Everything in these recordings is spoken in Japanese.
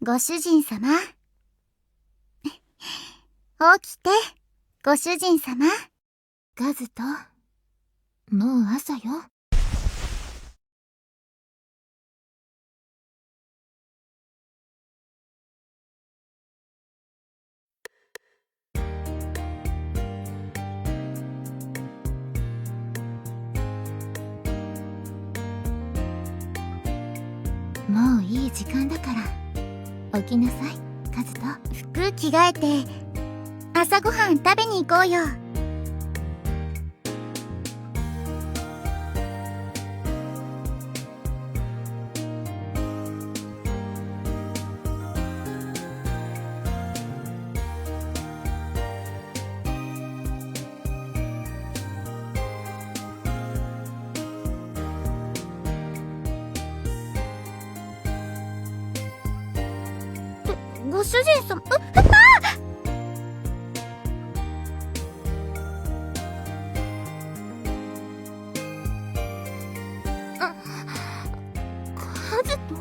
ご主人様。起きて、ご主人様。ガズト、もう朝よ。もういい時間だから起きなさい、カズト。服着替えて朝ごはん食べに行こうよ。ご主人様、カズト。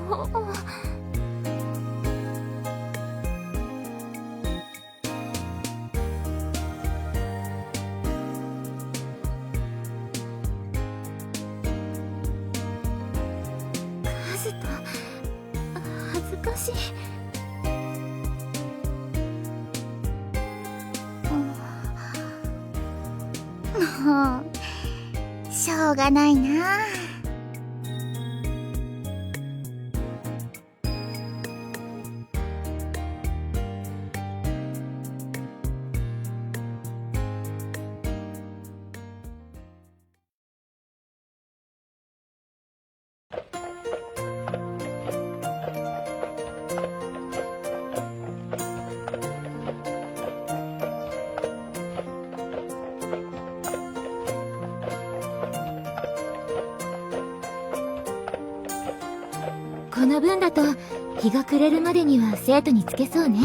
カズト、恥ずかしい。もうしょうがないな。この分だと日が暮れるまでには生徒につけそうね。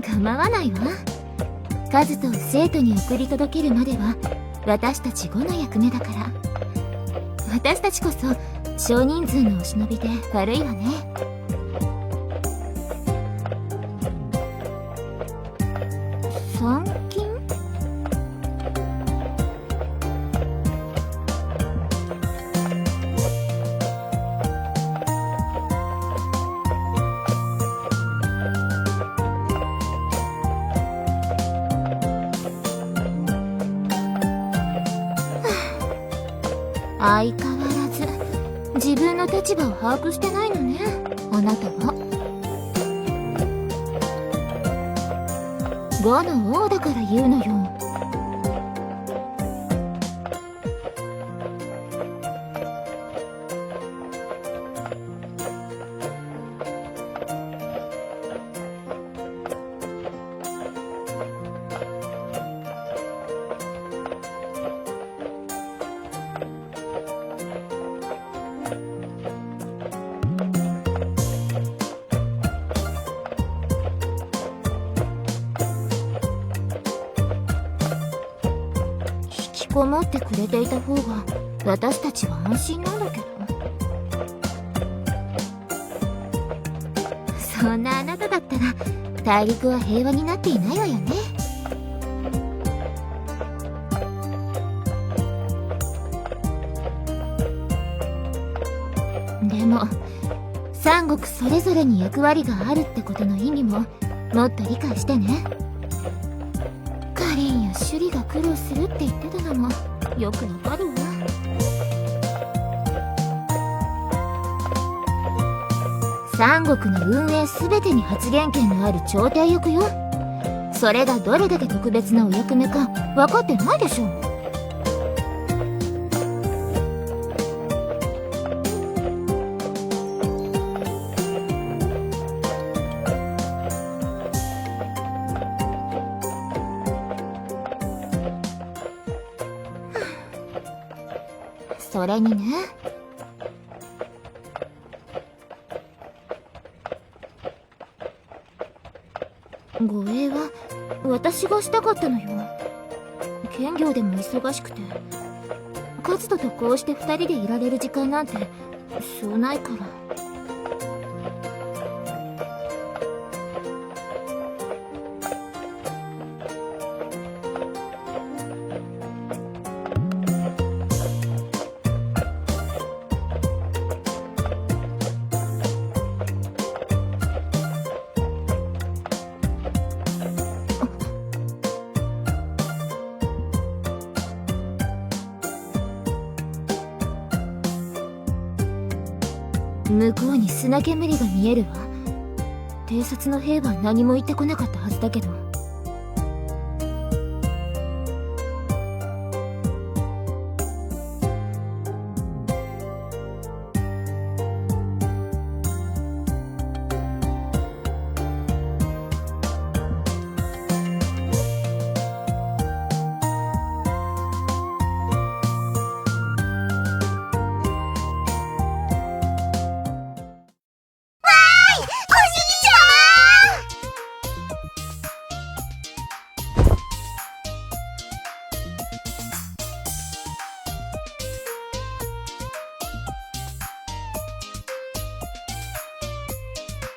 構わないわ。カズトを生徒に送り届けるまでは私たち5の役目だから。私たちこそ少人数のお忍びで悪いわね。参勤？相変わらず自分の立場を把握してないのね、あなたは。5の王だから言うのよ。引きこもってくれていた方が私たちは安心なんだけど。そんなあなただったら大陸は平和になっていないわよね。でも三国それぞれに役割があるってことの意味ももっと理解してね。カレンやシュリが苦労するって言ってたのもよくわかるわ。三国の運営すべてに発言権のある調停役よ。それがどれだけ特別なお役目か分かってないでしょ。それにね、護衛は私がしたかったのよ。兼業でも忙しくて、カズトとこうして2人でいられる時間なんてそうないから。向こうに砂煙が見えるわ。偵察の兵は何も言ってこなかったはずだけど。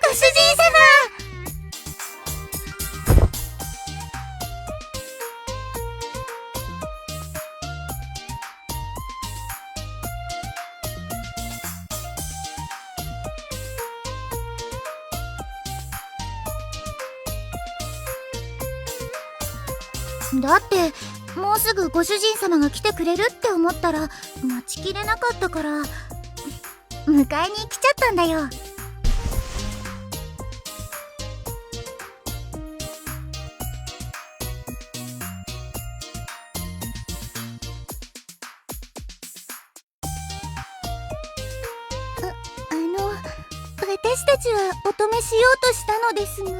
ご主人様。だってもうすぐご主人様が来てくれるって思ったら待ちきれなかったから迎えに来ちゃったんだよ。私たちはお止めしようとしたのですが、ト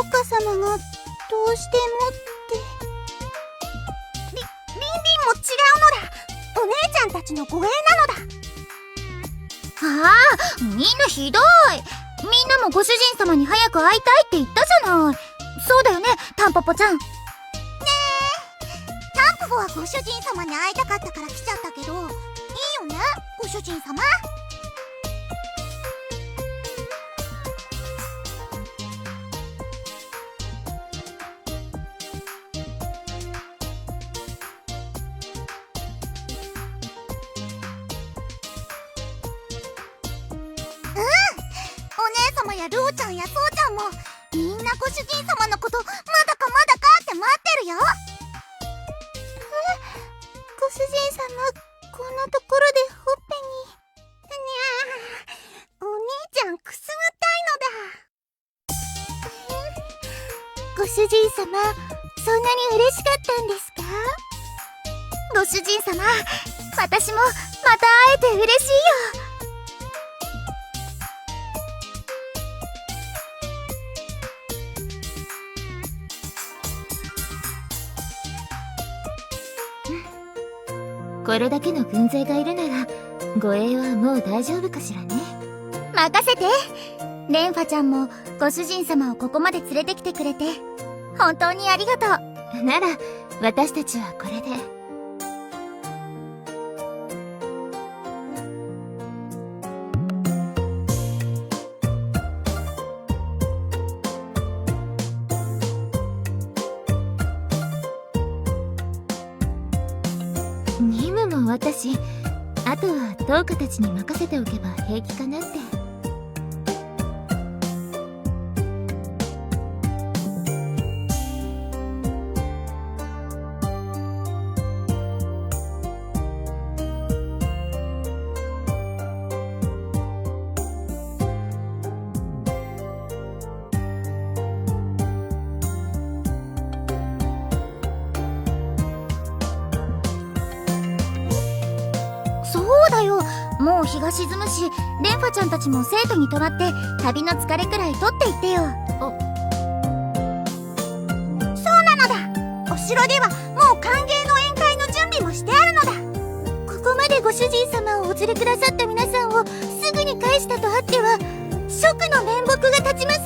ーカ様がどうしてもって。リンリンも違うのだ。お姉ちゃんたちの護衛なのだ。ああ、みんなひどい。みんなもご主人様に早く会いたいって言ったじゃない。そうだよね、タンポポちゃん。ねえ、タンポポはご主人様に会いたかったから来ちゃったけど、いいよね、ご主人様。お姉様やルーちゃんやソウちゃんもみんなご主人様のことまだかまだかって待ってるよ。ご主人様、こんなところでほっぺに。にゃー、お兄ちゃんくすぐったいのだ。ご主人様、そんなに嬉しかったんですか？ご主人様、私もまた会えて嬉しいよ。これだけの軍勢がいるなら護衛はもう大丈夫かしらね。任せて。レンファちゃんもご主人様をここまで連れてきてくれて本当にありがとう。なら私たちはこれで。任務も私、あとはトーカたちに任せておけば平気かなって。そうだよ、もう日が沈むし、レンファちゃんたちも生徒に泊まって旅の疲れくらい取っていってよ。そうなのだ。お城ではもう歓迎の宴会の準備もしてあるのだ。ここまでご主人様をお連れくださった皆さんをすぐに返したとあっては職の面目が立ちません。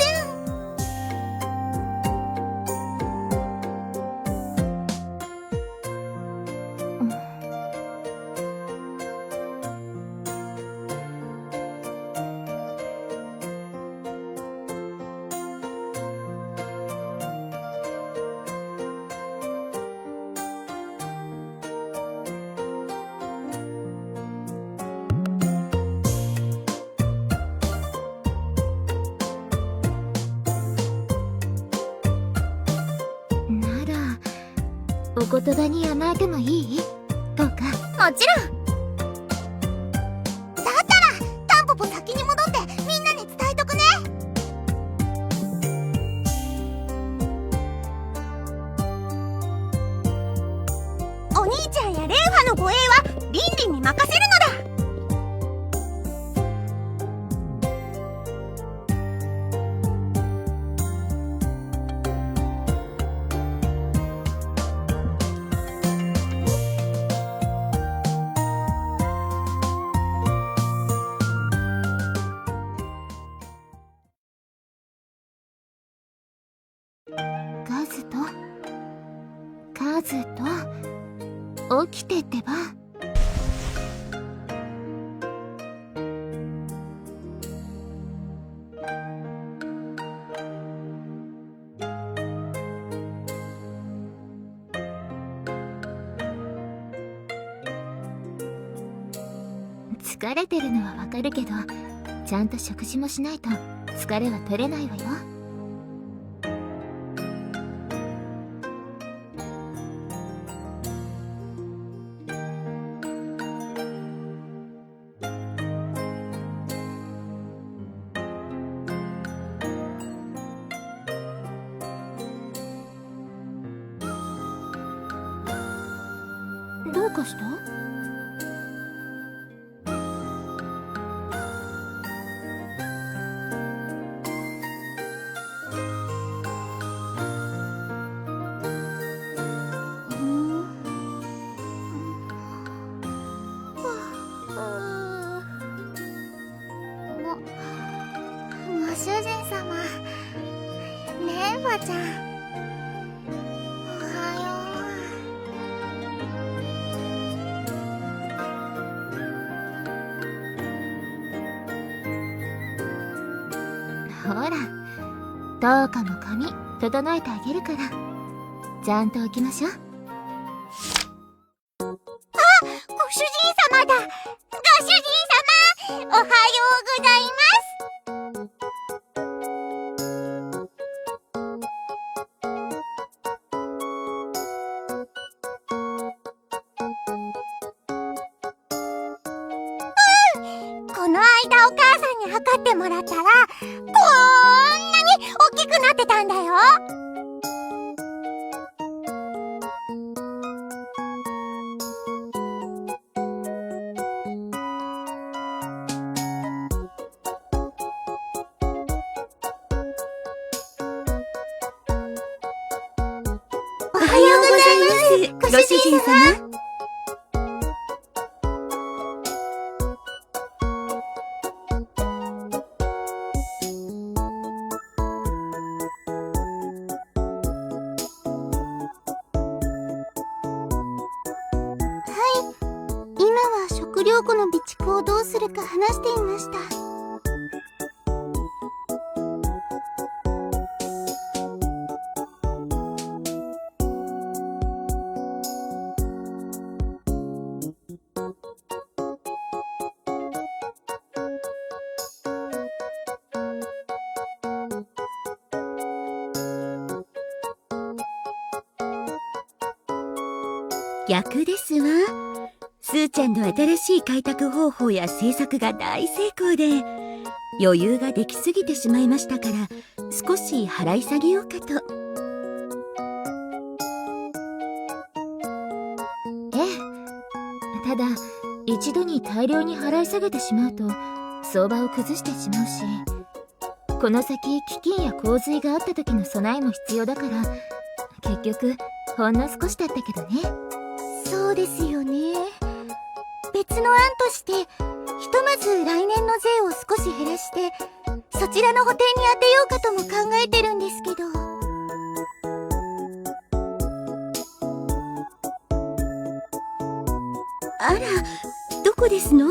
言葉に甘えてもいい？どうか。もちろん。だったらタンポポ先に戻ってみんなに伝えとくね。お兄ちゃんやレンファの護衛はリンリンに任せるのだ。カズと起きてってば。疲れてるのはわかるけど、ちゃんと食事もしないと疲れは取れないわよ。どうかした？ご主人様、レンファちゃん、おはほら、どうかも髪整えてあげるから、ちゃんと起きましょう。ご主人様だ。ご主人様、おはようございます。この間お母さんに測ってもらったら、こんなに大きくなってたんだよ。おはようございます、ご主人様。今は食料庫の備蓄をどうするか話していました。逆ですわ。スーちゃんの新しい開拓方法や政策が大成功で、余裕ができすぎてしまいましたから、少し払い下げようかと。ええ。ただ、一度に大量に払い下げてしまうと、相場を崩してしまうし、この先飢饉や洪水があった時の備えも必要だから、結局、ほんの少しだったけどね。そうですよね。別の案として、ひとまず来年の税を少し減らして、そちらの補填に当てようかとも考えてるんですけど。あら、どこですの？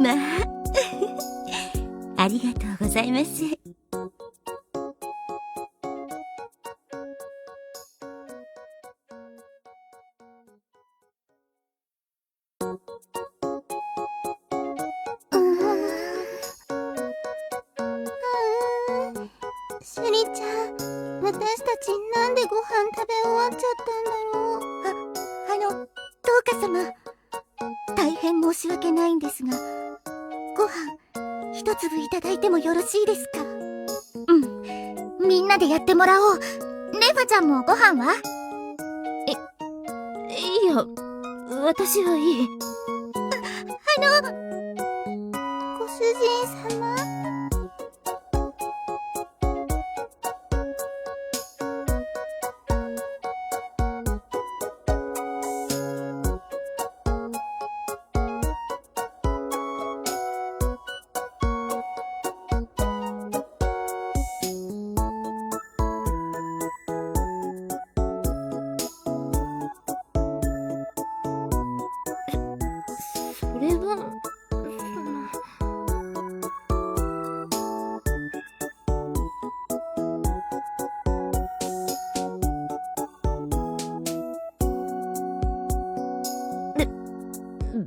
まあありがとうございます。シュリちゃん、私たちなんでご飯食べ終わっちゃったんだろう。どうか様、大変申し訳ないんですが、ご飯一粒いただいてもよろしいですか？みんなでやってもらおう。レファちゃんもご飯は？いや、私はいい。ご主人様？それは、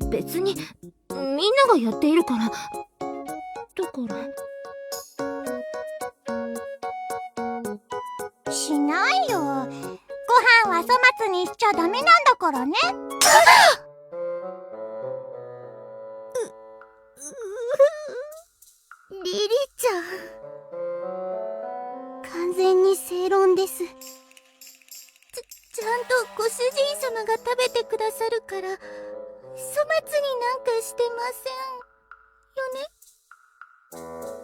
別にみんながやっているから。だからしないよ。ご飯は粗末にしちゃダメなんだからね。リリちゃん、完全に正論です。ちゃんとご主人様が食べてくださるから、粗末になんかしてませんよね。